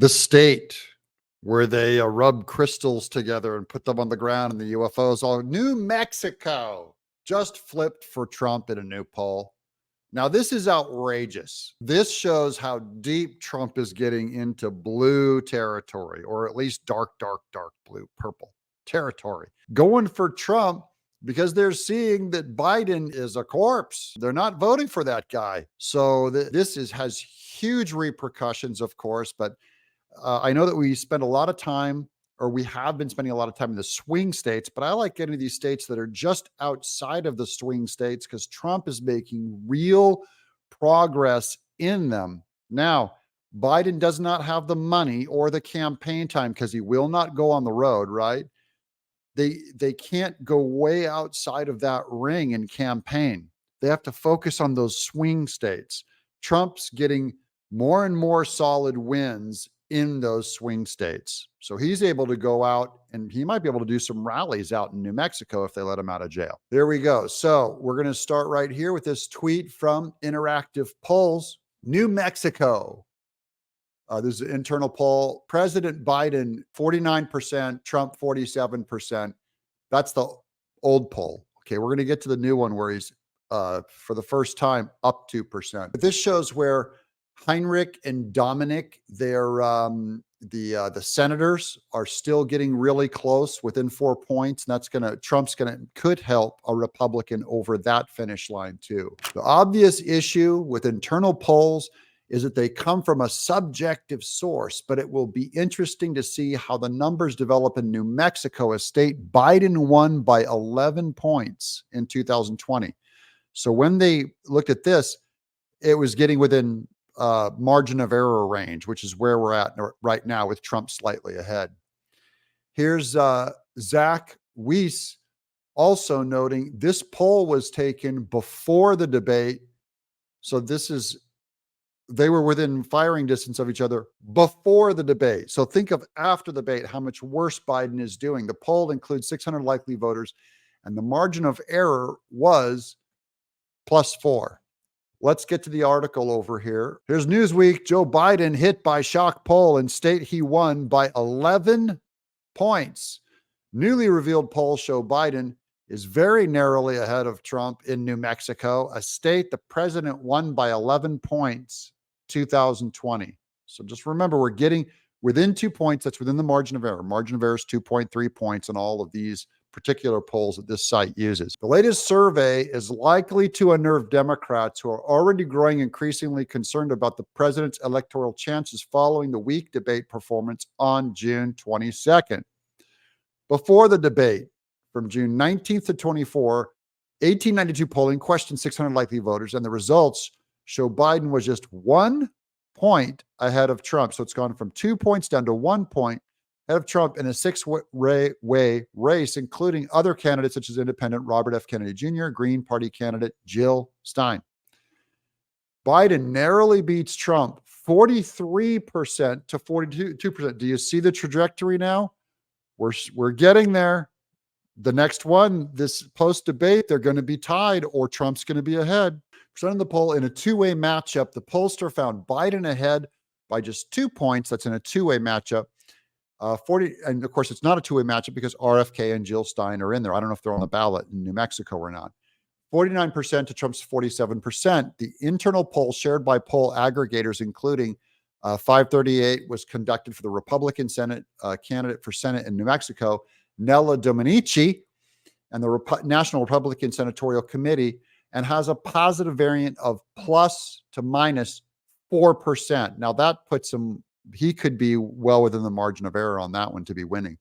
The state where they rub crystals together and put them on the ground and the UFOs, all New Mexico just flipped for Trump in a new poll. Now, this is outrageous. This shows how deep Trump is getting into blue territory, or at least dark, dark, dark blue, purple territory. Going for Trump because they're seeing that Biden is a corpse. They're not voting for that guy. So has huge repercussions, of course, but I know that we spend a lot of time, or we have been spending a lot of time in the swing states, but I like getting to these states that are just outside of the swing states because Trump is making real progress in them. Now, Biden does not have the money or the campaign time because he will not go on the road, right? They can't go way outside of that ring and campaign. They have to focus on those swing states. Trump's getting more and more solid wins in those swing states. So he's able to go out and he might be able to do some rallies out in New Mexico if they let him out of jail. There we go. So we're going to start right here with this tweet from Interactive Polls. New Mexico. There's an internal poll. President Biden, 49%, Trump, 47%. That's the old poll. Okay, we're going to get to the new one where he's, for the first time, up 2%. But this shows where Heinrich and Dominic, they're the senators are still getting really close within 4 points. And Trump's could help a Republican over that finish line too. The obvious issue with internal polls is that they come from a subjective source, but it will be interesting to see how the numbers develop in New Mexico, a state Biden won by 11 points in 2020. So when they looked at this, it was getting within margin of error range, which is where we're at right now with Trump slightly ahead. Here's Zach Weiss also noting this poll was taken before the debate. So they were within firing distance of each other before the debate. So think of after the debate, how much worse Biden is doing. The poll includes 600 likely voters, and the margin of error was +4. Let's get to the article over here. Here's Newsweek. Joe Biden hit by shock poll in state he won by 11 points. Newly revealed polls show Biden is very narrowly ahead of Trump in New Mexico, a state the president won by 11 points 2020. So just remember, we're getting within 2 points. That's within the margin of error. Margin of error is 2.3 points in all of these particular polls that this site uses. The latest survey is likely to unnerve Democrats who are already growing increasingly concerned about the president's electoral chances following the weak debate performance on June 22nd. Before the debate, from June 19th to 24, 1892 polling questioned 600 likely voters, and the results show Biden was just 1 point ahead of Trump. So it's gone from 2 points down to 1 point ahead of Trump in a six-way race, including other candidates such as independent Robert F. Kennedy Jr., Green Party candidate Jill Stein. Biden narrowly beats Trump 43% to 42%. Do you see the trajectory now? We're getting there. The next one, this post-debate, they're going to be tied or Trump's going to be ahead. Presenting the poll in a two-way matchup, the pollster found Biden ahead by just 2 points. That's in a two-way matchup. And of course, it's not a two-way matchup because RFK and Jill Stein are in there. I don't know if they're on the ballot in New Mexico or not. 49% to Trump's 47%. The internal poll shared by poll aggregators, including 538, was conducted for the Republican Senate candidate for Senate in New Mexico, Nella Domenici, and the National Republican Senatorial Committee, and has a positive variant of plus to minus 4%. Now that puts him, he could be well within the margin of error on that one to be winning.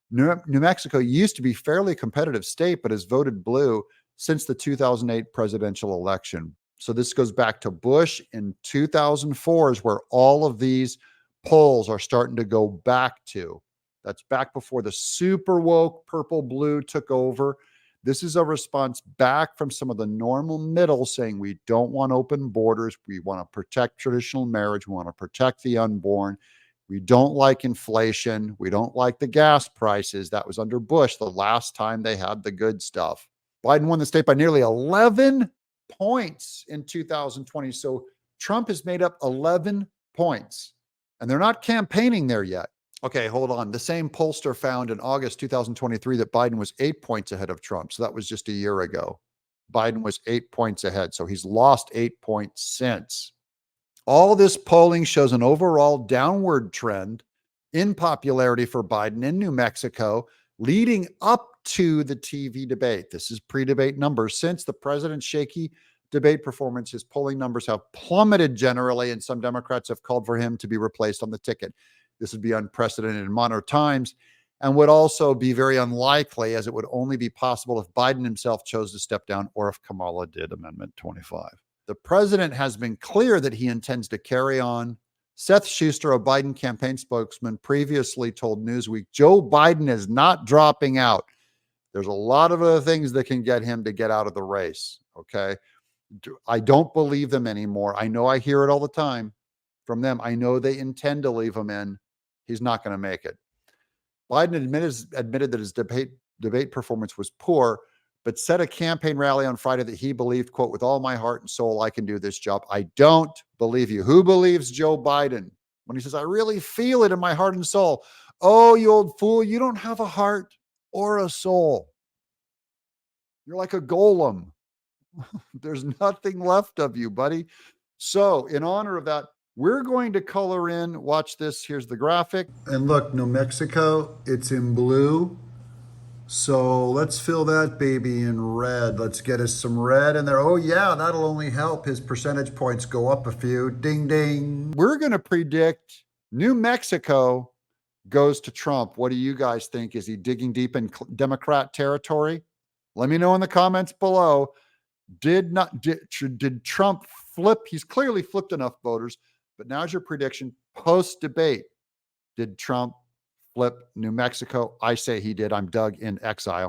New Mexico used to be a fairly competitive state, but has voted blue since the 2008 presidential election. So this goes back to Bush in 2004 is where all of these polls are starting to go back to. That's back before the super woke purple blue took over. This is a response back from some of the normal middle saying we don't want open borders. We want to protect traditional marriage. We want to protect the unborn. We don't like inflation. We don't like the gas prices. That was under Bush the last time they had the good stuff. Biden won the state by nearly 11 points in 2020. So Trump has made up 11 points. And they're not campaigning there yet. Okay, hold on. The same pollster found in August 2023 that Biden was 8 points ahead of Trump. So that was just a year ago. Biden was 8 points ahead. So he's lost 8 points since. All this polling shows an overall downward trend in popularity for Biden in New Mexico leading up to the TV debate. This is pre-debate numbers. Since the president's shaky debate performance, his polling numbers have plummeted generally, and some Democrats have called for him to be replaced on the ticket. This would be unprecedented in modern times and would also be very unlikely, as it would only be possible if Biden himself chose to step down or if Kamala did Amendment 25. The president has been clear that he intends to carry on. Seth Schuster, a Biden campaign spokesman, previously told Newsweek, Joe Biden is not dropping out. There's a lot of other things that can get him to get out of the race. Okay. I don't believe them anymore. I know I hear it all the time from them. I know they intend to leave him in. He's not going to make it. Biden admitted that his debate performance was poor, but said a campaign rally on Friday that he believed, quote, with all my heart and soul, I can do this job. I don't believe you. Who believes Joe Biden when he says, I really feel it in my heart and soul? Oh, you old fool, you don't have a heart or a soul. You're like a golem. There's nothing left of you, buddy. So in honor of that, we're going to color in, watch this, here's the graphic. And look, New Mexico, it's in blue. So let's fill that baby in red. Let's get us some red in there. Oh yeah, that'll only help his percentage points go up a few. Ding, ding. We're going to predict New Mexico goes to Trump. What do you guys think? Is he digging deep in Democrat territory? Let me know in the comments below. Did Trump flip? He's clearly flipped enough voters, but now's your prediction post-debate. Did Trump flip New Mexico? I say he did. I'm Doug in Exile.